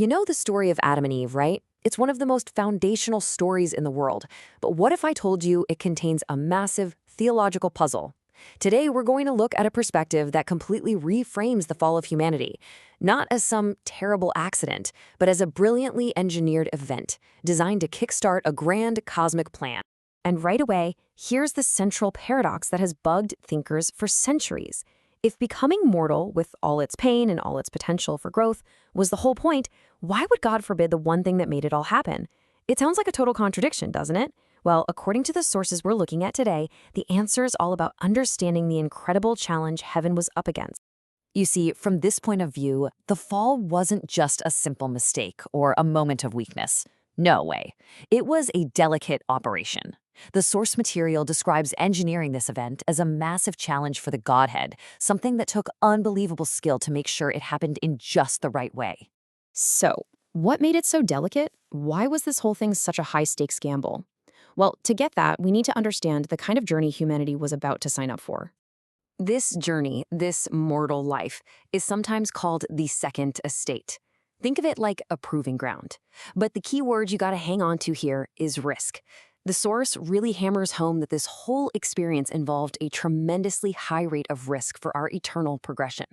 You know the story of Adam and Eve, right? It's one of the most foundational stories in the world. But what if I told you it contains a massive theological puzzle? Today, we're going to look at a perspective that completely reframes the fall of humanity, not as some terrible accident, but as a brilliantly engineered event designed to kickstart a grand cosmic plan. And right away, here's the central paradox that has bugged thinkers for centuries. If becoming mortal, with all its pain and all its potential for growth, was the whole point, why would God forbid the one thing that made it all happen? It sounds like a total contradiction, doesn't it? Well, according to the sources we're looking at today, the answer is all about understanding the incredible challenge heaven was up against. You see, from this point of view, the fall wasn't just a simple mistake or a moment of weakness. No way. It was a delicate operation. The source material describes engineering this event as a massive challenge for the Godhead, something that took unbelievable skill to make sure it happened in just the right way. So, what made it so delicate? Why was this whole thing such a high-stakes gamble? Well, to get that, we need to understand the kind of journey humanity was about to sign up for. This journey, this mortal life, is sometimes called the second estate. Think of it like a proving ground. But the key word you gotta hang on to here is risk. The source really hammers home that this whole experience involved a tremendously high rate of risk for our eternal progression.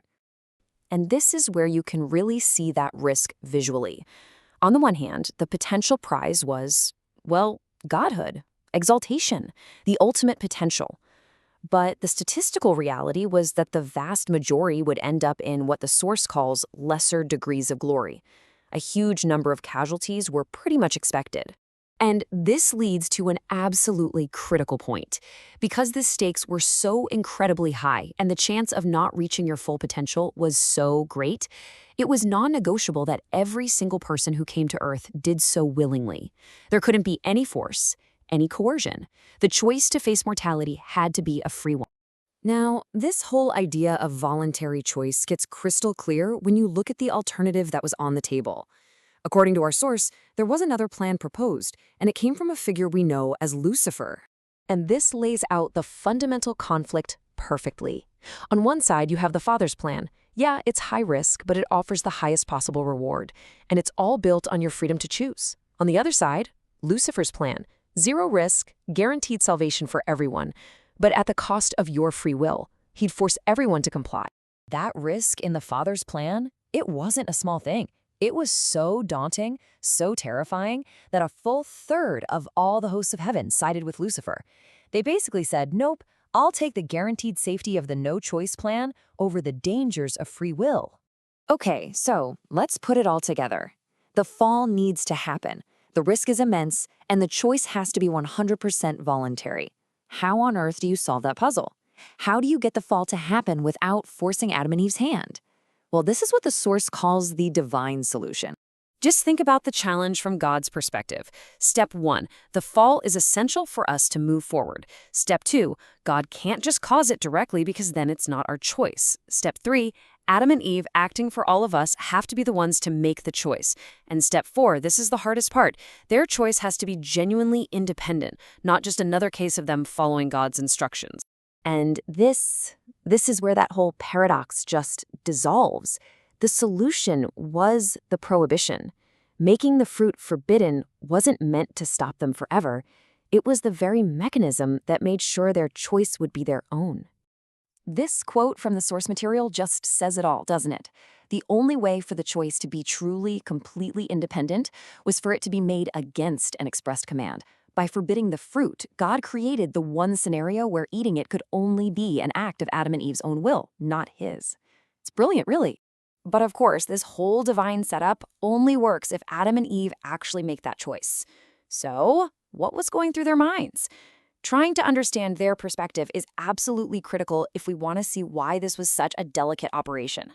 And this is where you can really see that risk visually. On the one hand, the potential prize was, well, godhood, exaltation, the ultimate potential. But the statistical reality was that the vast majority would end up in what the source calls lesser degrees of glory. A huge number of casualties were pretty much expected. And this leads to an absolutely critical point. Because the stakes were so incredibly high and the chance of not reaching your full potential was so great, it was non-negotiable that every single person who came to Earth did so willingly. There couldn't be any force, any coercion. The choice to face mortality had to be a free one. Now, this whole idea of voluntary choice gets crystal clear when you look at the alternative that was on the table. According to our source, there was another plan proposed, and it came from a figure we know as Lucifer. And this lays out the fundamental conflict perfectly. On one side, you have the Father's plan. Yeah, it's high risk, but it offers the highest possible reward, and it's all built on your freedom to choose. On the other side, Lucifer's plan. Zero risk, guaranteed salvation for everyone, but at the cost of your free will. He'd force everyone to comply. That risk in the Father's plan, it wasn't a small thing. It was so daunting, so terrifying, that a full third of all the hosts of heaven sided with Lucifer. They basically said, nope, I'll take the guaranteed safety of the no-choice plan over the dangers of free will. Okay, so let's put it all together. The fall needs to happen. The risk is immense, and the choice has to be 100% voluntary. How on earth do you solve that puzzle? How do you get the fall to happen without forcing Adam and Eve's hand? Well, this is what the source calls the divine solution. Just think about the challenge from God's perspective. Step 1, the fall is essential for us to move forward. Step 2, God can't just cause it directly because then it's not our choice. Step 3, Adam and Eve acting for all of us have to be the ones to make the choice. And step 4, this is the hardest part. Their choice has to be genuinely independent, not just another case of them following God's instructions. And this is where that whole paradox just dissolves. The solution was the prohibition. Making the fruit forbidden wasn't meant to stop them forever. It was the very mechanism that made sure their choice would be their own. This quote from the source material just says it all, doesn't it? The only way for the choice to be truly, completely independent was for it to be made against an expressed command. By forbidding the fruit, God created the one scenario where eating it could only be an act of Adam and Eve's own will, not his. It's brilliant, really. But of course, this whole divine setup only works if Adam and Eve actually make that choice. So, what was going through their minds? Trying to understand their perspective is absolutely critical if we want to see why this was such a delicate operation.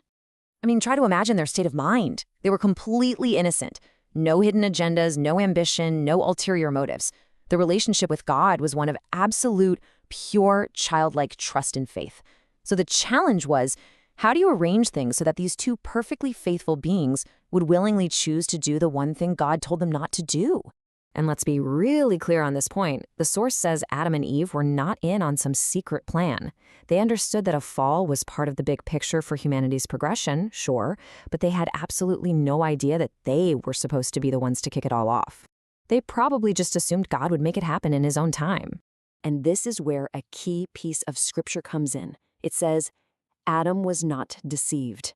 I mean, try to imagine their state of mind. They were completely innocent. No hidden agendas, no ambition, no ulterior motives. The relationship with God was one of absolute, pure, childlike trust and faith. So the challenge was, how do you arrange things so that these two perfectly faithful beings would willingly choose to do the one thing God told them not to do? And let's be really clear on this point. The source says Adam and Eve were not in on some secret plan. They understood that a fall was part of the big picture for humanity's progression, sure, but they had absolutely no idea that they were supposed to be the ones to kick it all off. They probably just assumed God would make it happen in his own time. And this is where a key piece of scripture comes in. It says, Adam was not deceived.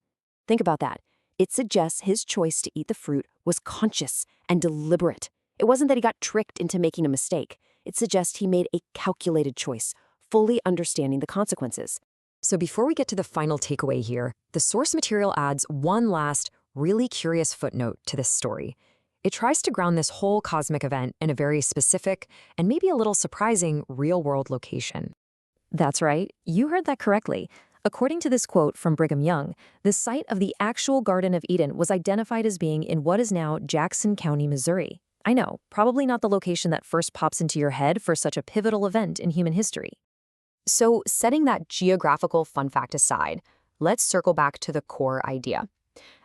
Think about that. It suggests his choice to eat the fruit was conscious and deliberate. It wasn't that he got tricked into making a mistake. It suggests he made a calculated choice, fully understanding the consequences. So before we get to the final takeaway here, the source material adds one last, really curious footnote to this story. It tries to ground this whole cosmic event in a very specific and maybe a little surprising real-world location. That's right, you heard that correctly. According to this quote from Brigham Young, the site of the actual Garden of Eden was identified as being in what is now Jackson County, Missouri. I know, probably not the location that first pops into your head for such a pivotal event in human history. So, setting that geographical fun fact aside, let's circle back to the core idea.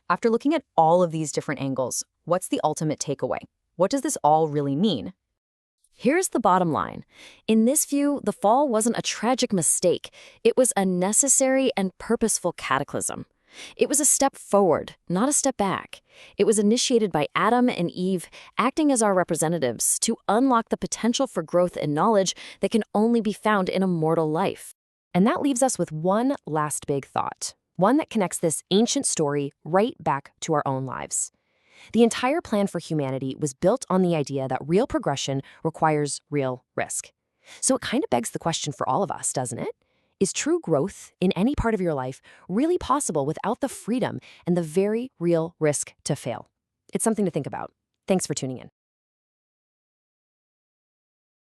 After looking at all of these different angles, what's the ultimate takeaway? What does this all really mean? Here's the bottom line. In this view, the fall wasn't a tragic mistake. It was a necessary and purposeful cataclysm. It was a step forward, not a step back. It was initiated by Adam and Eve, acting as our representatives to unlock the potential for growth and knowledge that can only be found in a mortal life. And that leaves us with one last big thought, one that connects this ancient story right back to our own lives. The entire plan for humanity was built on the idea that real progression requires real risk. So it kind of begs the question for all of us, doesn't it? Is true growth in any part of your life really possible without the freedom and the very real risk to fail? It's something to think about. Thanks for tuning in.